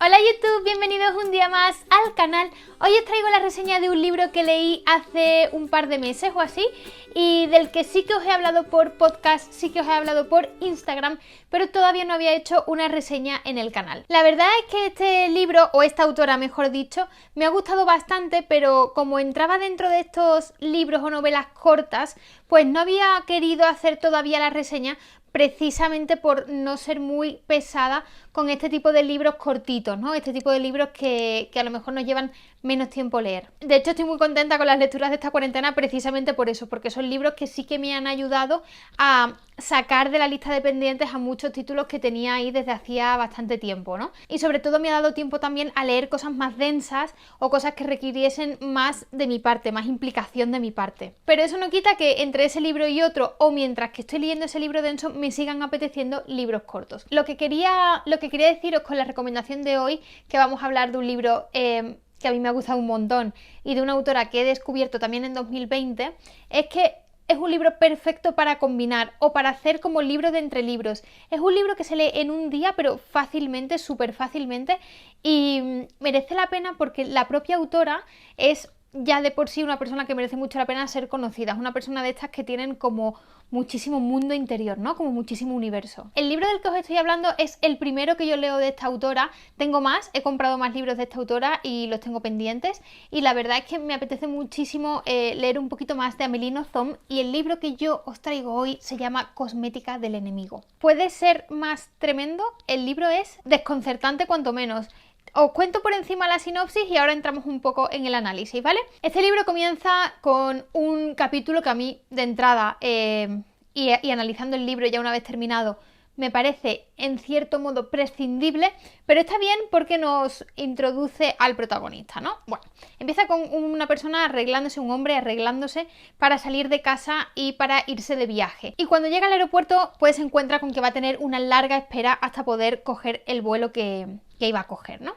Hola YouTube, bienvenidos un día más al canal. Hoy os traigo la reseña de un libro que leí hace un par de meses o así y del que sí que os he hablado por podcast, sí que os he hablado por Instagram, pero todavía no había hecho una reseña en el canal. La verdad es que este libro, o esta autora mejor dicho, me ha gustado bastante, pero como entraba dentro de estos libros o novelas cortas, pues no había querido hacer todavía la reseña precisamente por no ser muy pesada con este tipo de libros cortitos, ¿no? Este tipo de libros que a lo mejor nos llevan menos tiempo leer. De hecho, estoy muy contenta con las lecturas de esta cuarentena precisamente por eso, porque son libros que sí que me han ayudado a sacar de la lista de pendientes a muchos títulos que tenía ahí desde hacía bastante tiempo, ¿no? Y sobre todo me ha dado tiempo también a leer cosas más densas o cosas que requiriesen más de mi parte, más implicación de mi parte. Pero eso no quita que entre ese libro y otro, o mientras que estoy leyendo ese libro denso, me sigan apeteciendo libros cortos. Lo que quería deciros con la recomendación de hoy, que vamos a hablar de un libro que a mí me ha gustado un montón y de una autora que he descubierto también en 2020, es que es un libro perfecto para combinar o para hacer como libro de entre libros. Es un libro que se lee en un día, pero fácilmente, súper fácilmente, y merece la pena porque la propia autora es ya de por sí una persona que merece mucho la pena ser conocida. Es una persona de estas que tienen como muchísimo mundo interior, ¿no? Como muchísimo universo. El libro del que os estoy hablando es el primero que yo leo de esta autora. Tengo más, he comprado más libros de esta autora y los tengo pendientes. Y la verdad es que me apetece muchísimo leer un poquito más de Amélie Nothomb. Y el libro que yo os traigo hoy se llama Cosmética del enemigo. ¿Puede ser más tremendo? El libro es desconcertante cuanto menos. Os cuento por encima la sinopsis y ahora entramos un poco en el análisis, ¿vale? Este libro comienza con un capítulo que a mí, de entrada, y analizando el libro ya una vez terminado, me parece en cierto modo prescindible, pero está bien porque nos introduce al protagonista, ¿no? Bueno, empieza con una persona arreglándose, un hombre arreglándose para salir de casa y para irse de viaje. Y cuando llega al aeropuerto, pues se encuentra con que va a tener una larga espera hasta poder coger el vuelo que iba a coger, ¿no?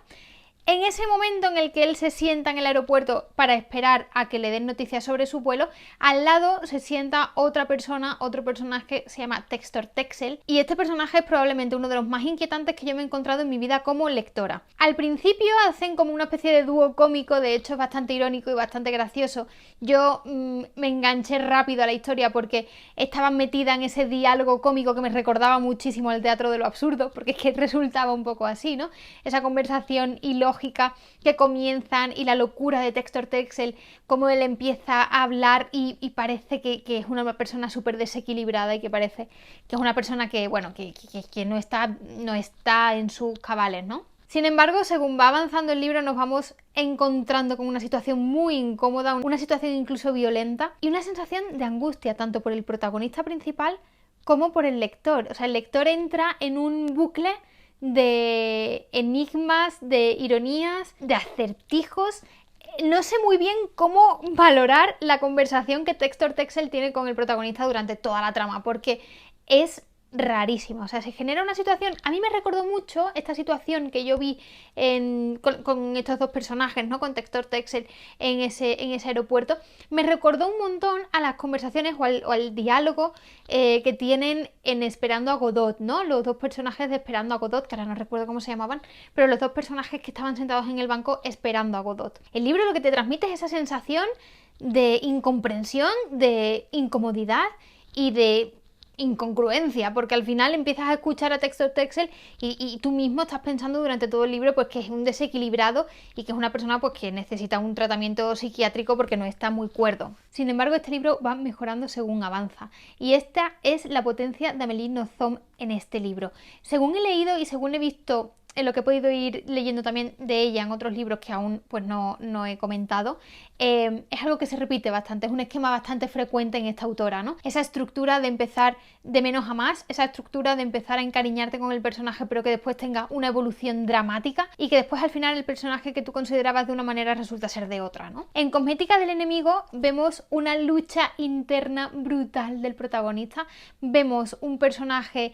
En ese momento en el que él se sienta en el aeropuerto para esperar a que le den noticias sobre su vuelo, al lado se sienta otra persona, otro personaje que se llama Textor Texel, y este personaje es probablemente uno de los más inquietantes que yo me he encontrado en mi vida como lectora. Al principio hacen como una especie de dúo cómico, de hecho es bastante irónico y bastante gracioso. Yo me enganché rápido a la historia porque estaba metida en ese diálogo cómico que me recordaba muchísimo el teatro de lo absurdo, porque es que resultaba un poco así, ¿no? Esa conversación ilógica que comienzan y la locura de Textor Texel, cómo él empieza a hablar y parece que es una persona súper desequilibrada y que parece que es una persona que, bueno, que no está en sus cabales, ¿no? Sin embargo, según va avanzando el libro nos vamos encontrando con una situación muy incómoda, una situación incluso violenta y una sensación de angustia tanto por el protagonista principal como por el lector. O sea, el lector entra en un bucle de enigmas, de ironías, de acertijos. No sé muy bien cómo valorar la conversación que Textor Texel tiene con el protagonista durante toda la trama, porque es rarísima. O sea, se genera una situación. A mí me recordó mucho esta situación que yo vi con estos dos personajes, ¿no? Con Textor Texel en ese aeropuerto. Me recordó un montón a las conversaciones o al diálogo que tienen en Esperando a Godot, ¿no? Los dos personajes de Esperando a Godot, que ahora no recuerdo cómo se llamaban, pero los dos personajes que estaban sentados en el banco esperando a Godot. El libro lo que te transmite es esa sensación de incomprensión, de incomodidad y de incongruencia, porque al final empiezas a escuchar a Textor Texel y tú mismo estás pensando durante todo el libro pues que es un desequilibrado y que es una persona pues que necesita un tratamiento psiquiátrico porque no está muy cuerdo. Sin embargo, este libro va mejorando según avanza y esta es la potencia de Amélie Nothomb en este libro. Según he leído y según he visto en lo que he podido ir leyendo también de ella en otros libros que aún pues no he comentado, es algo que se repite bastante, es un esquema bastante frecuente en esta autora, ¿no? Esa estructura de empezar de menos a más, esa estructura de empezar a encariñarte con el personaje pero que después tenga una evolución dramática y que después al final el personaje que tú considerabas de una manera resulta ser de otra, ¿no? En Cosmética del enemigo vemos una lucha interna brutal del protagonista, vemos un personaje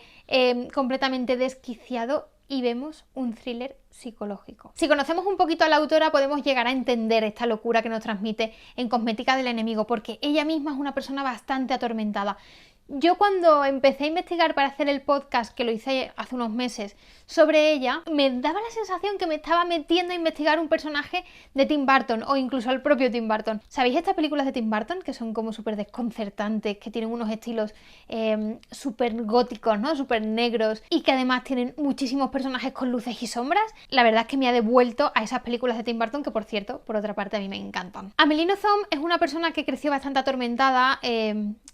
completamente desquiciado y vemos un thriller psicológico. Si conocemos un poquito a la autora podemos llegar a entender esta locura que nos transmite en Cosmética del enemigo, porque ella misma es una persona bastante atormentada. Yo cuando empecé a investigar para hacer el podcast, que lo hice hace unos meses, sobre ella, me daba la sensación que me estaba metiendo a investigar un personaje de Tim Burton o incluso al propio Tim Burton. ¿Sabéis estas películas de Tim Burton que son como súper desconcertantes, que tienen unos estilos súper góticos, ¿no? Súper negros y que además tienen muchísimos personajes con luces y sombras? La verdad es que me ha devuelto a esas películas de Tim Burton que, por cierto, por otra parte a mí me encantan. Amélie Nothomb es una persona que creció bastante atormentada,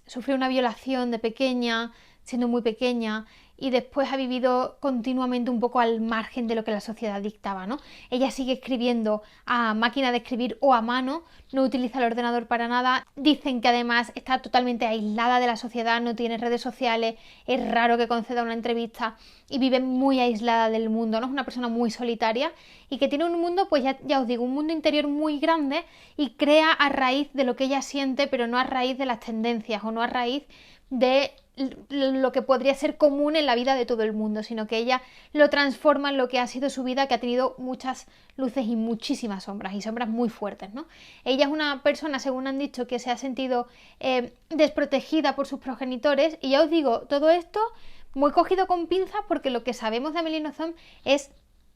sufrió una violación de pequeña, siendo muy pequeña, y después ha vivido continuamente un poco al margen de lo que la sociedad dictaba, ¿no? Ella sigue escribiendo a máquina de escribir o a mano, no utiliza el ordenador para nada. Dicen que además está totalmente aislada de la sociedad, no tiene redes sociales, es raro que conceda una entrevista y vive muy aislada del mundo, ¿no? Es una persona muy solitaria y que tiene un mundo, pues ya os digo, un mundo interior muy grande y crea a raíz de lo que ella siente, pero no a raíz de las tendencias o no a raíz de lo que podría ser común en la vida de todo el mundo, sino que ella lo transforma en lo que ha sido su vida, que ha tenido muchas luces y muchísimas sombras, y sombras muy fuertes, ¿no? Ella es una persona, según han dicho, que se ha sentido desprotegida por sus progenitores, y ya os digo, todo esto muy cogido con pinzas, porque lo que sabemos de Amélie Nothomb es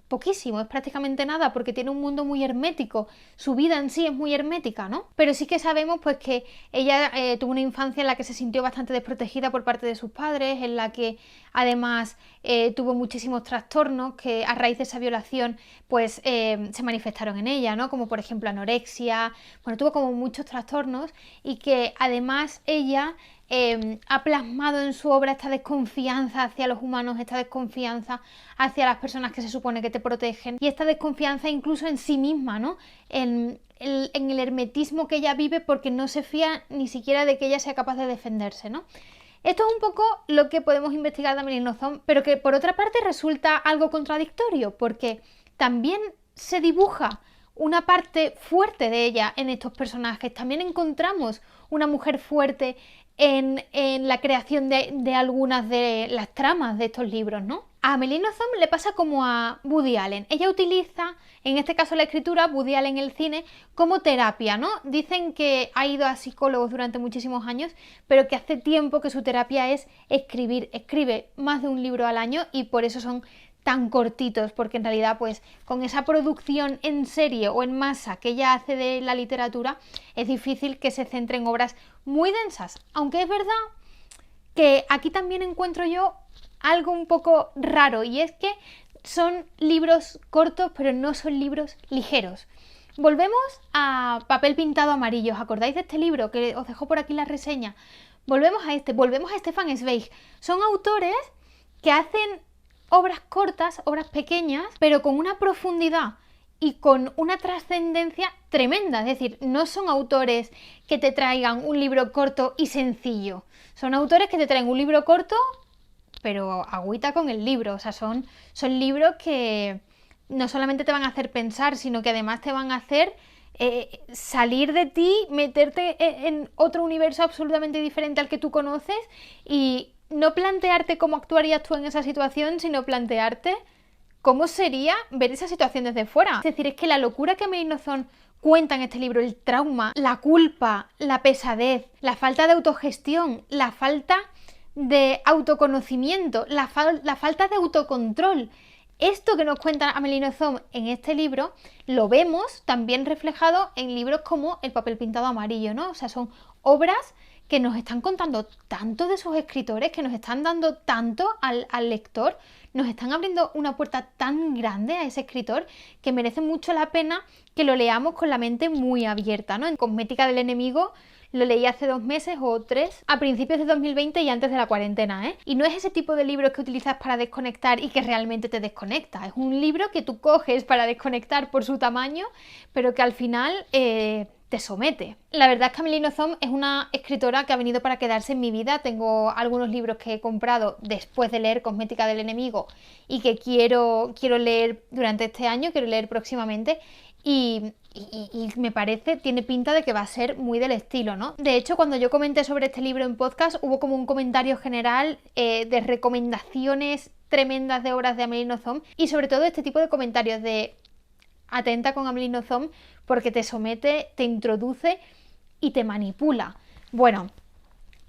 poquísimo, es prácticamente nada, porque tiene un mundo muy hermético, su vida en sí es muy hermética, ¿no? Pero sí que sabemos pues que ella tuvo una infancia en la que se sintió bastante desprotegida por parte de sus padres, en la que además tuvo muchísimos trastornos que a raíz de esa violación pues se manifestaron en ella, ¿no? Como por ejemplo anorexia, bueno, tuvo como muchos trastornos y que además ella ha plasmado en su obra esta desconfianza hacia los humanos, esta desconfianza hacia las personas que se supone que te protegen y esta desconfianza incluso en sí misma, ¿no? En el hermetismo que ella vive porque no se fía ni siquiera de que ella sea capaz de defenderse, ¿no? Esto es un poco lo que podemos investigar de Amélie Nothomb, pero que por otra parte resulta algo contradictorio porque también se dibuja una parte fuerte de ella en estos personajes. También encontramos una mujer fuerte en la creación de algunas de las tramas de estos libros, ¿no? A Amélie Nothomb le pasa como a Woody Allen. Ella utiliza, en este caso la escritura, Woody Allen el cine, como terapia, ¿no? Dicen que ha ido a psicólogos durante muchísimos años, pero que hace tiempo que su terapia es escribir. Escribe más de un libro al año y por eso son tan cortitos, porque en realidad pues con esa producción en serie o en masa que ella hace de la literatura es difícil que se centre en obras muy densas, aunque es verdad que aquí también encuentro yo algo un poco raro y es que son libros cortos pero no son libros ligeros. Volvemos a Papel pintado amarillo. ¿Os acordáis de este libro que os dejo por aquí la reseña? Volvemos a Stefan Zweig. Son autores que hacen obras cortas, obras pequeñas, pero con una profundidad y con una trascendencia tremenda. Es decir, no son autores que te traigan un libro corto y sencillo. Son autores que te traen un libro corto, pero agüita con el libro. O sea, son libros que no solamente te van a hacer pensar, sino que además te van a hacer salir de ti, meterte en otro universo absolutamente diferente al que tú conoces y no plantearte cómo actuarías tú en esa situación, sino plantearte cómo sería ver esa situación desde fuera. Es decir, es que la locura que Amélie Nothomb cuenta en este libro, el trauma, la culpa, la pesadez, la falta de autogestión, la falta de autoconocimiento, la falta de autocontrol. Esto que nos cuenta Amélie Nothomb en este libro lo vemos también reflejado en libros como El papel pintado amarillo, ¿no? O sea, son obras que nos están contando tanto de sus escritores, que nos están dando tanto al lector, nos están abriendo una puerta tan grande a ese escritor que merece mucho la pena que lo leamos con la mente muy abierta, ¿no? En Cosmética del enemigo lo leí hace 2 meses o 3, a principios de 2020 y antes de la cuarentena, ¿eh? Y no es ese tipo de libros que utilizas para desconectar y que realmente te desconecta. Es un libro que tú coges para desconectar por su tamaño, pero que al final te somete. La verdad es que Amélie Nothomb es una escritora que ha venido para quedarse en mi vida. Tengo algunos libros que he comprado después de leer Cosmética del enemigo y que quiero leer durante este año, quiero leer próximamente y me parece, tiene pinta de que va a ser muy del estilo, ¿no? De hecho, cuando yo comenté sobre este libro en podcast, hubo como un comentario general de recomendaciones tremendas de obras de Amélie Nothomb y sobre todo este tipo de comentarios de atenta con Amélie Nothomb porque te somete, te introduce y te manipula. Bueno,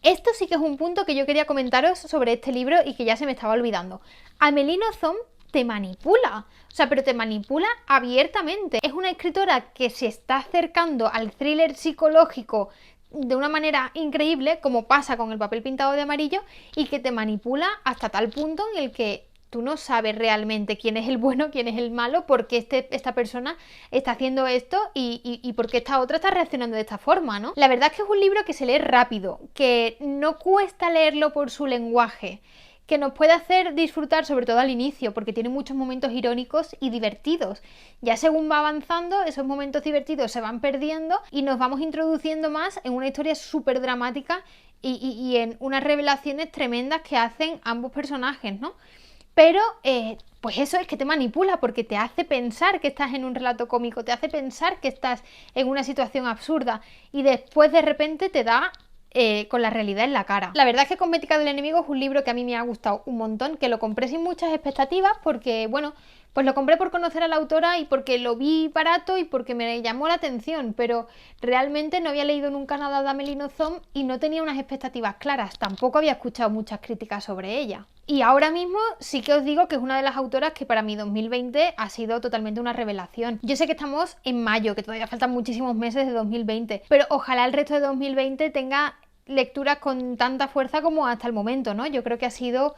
Esto sí que es un punto que yo quería comentaros sobre este libro y que ya se me estaba olvidando. Amélie Nothomb te manipula, o sea, pero te manipula abiertamente. Es una escritora que se está acercando al thriller psicológico de una manera increíble, como pasa con El papel pintado de amarillo, y que te manipula hasta tal punto en el que tú no sabes realmente quién es el bueno, quién es el malo, por qué esta persona está haciendo esto y por qué esta otra está reaccionando de esta forma, ¿no? La verdad es que es un libro que se lee rápido, que no cuesta leerlo por su lenguaje, que nos puede hacer disfrutar, sobre todo al inicio, porque tiene muchos momentos irónicos y divertidos. Ya según va avanzando, esos momentos divertidos se van perdiendo y nos vamos introduciendo más en una historia súper dramática y en unas revelaciones tremendas que hacen ambos personajes, ¿no? Pero, pues eso es que te manipula porque te hace pensar que estás en un relato cómico, te hace pensar que estás en una situación absurda y después de repente te da con la realidad en la cara. La verdad es que Cosmética del Enemigo es un libro que a mí me ha gustado un montón, que lo compré sin muchas expectativas porque, bueno, pues lo compré por conocer a la autora y porque lo vi barato y porque me llamó la atención, pero realmente no había leído nunca nada de Amélie Nothomb y no tenía unas expectativas claras, tampoco había escuchado muchas críticas sobre ella. Y ahora mismo sí que os digo que es una de las autoras que para mí 2020 ha sido totalmente una revelación. Yo sé que estamos en mayo, que todavía faltan muchísimos meses de 2020, pero ojalá el resto de 2020 tenga lecturas con tanta fuerza como hasta el momento, ¿no? Yo creo que ha sido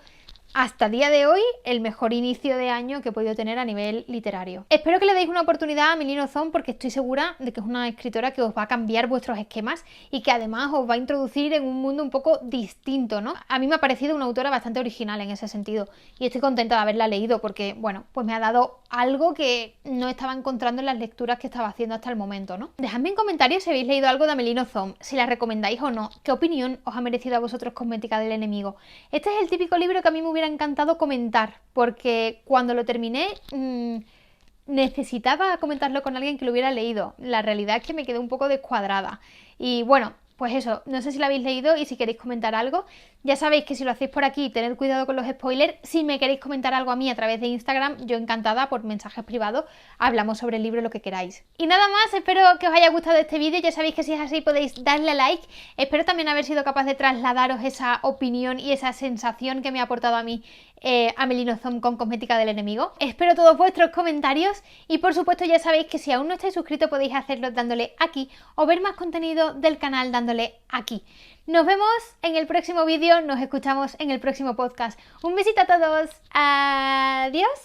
hasta día de hoy el mejor inicio de año que he podido tener a nivel literario. Espero que le deis una oportunidad a Amélie Nothomb porque estoy segura de que es una escritora que os va a cambiar vuestros esquemas y que además os va a introducir en un mundo un poco distinto, ¿no? A mí me ha parecido una autora bastante original en ese sentido y estoy contenta de haberla leído porque, bueno, pues me ha dado algo que no estaba encontrando en las lecturas que estaba haciendo hasta el momento, ¿no? Dejadme en comentarios si habéis leído algo de Amélie Nothomb, si la recomendáis o no, qué opinión os ha merecido a vosotros Cosmética del Enemigo. Este es el típico libro que a mí me hubiera encantado comentar, porque cuando lo terminé necesitaba comentarlo con alguien que lo hubiera leído. La realidad es que me quedé un poco descuadrada. Y bueno, pues eso, no sé si lo habéis leído y si queréis comentar algo. Ya sabéis que si lo hacéis por aquí, tened cuidado con los spoilers. Si me queréis comentar algo a mí a través de Instagram, yo encantada por mensajes privados, hablamos sobre el libro, lo que queráis. Y nada más, espero que os haya gustado este vídeo. Ya sabéis que si es así podéis darle a like. Espero también haber sido capaz de trasladaros esa opinión y esa sensación que me ha aportado a mí Amélie Nothomb con Cosmética del Enemigo. Espero todos vuestros comentarios y por supuesto ya sabéis que si aún no estáis suscritos podéis hacerlo dándole aquí o ver más contenido del canal dándole aquí. Nos vemos en el próximo vídeo, nos escuchamos en el próximo podcast. Un besito a todos, adiós.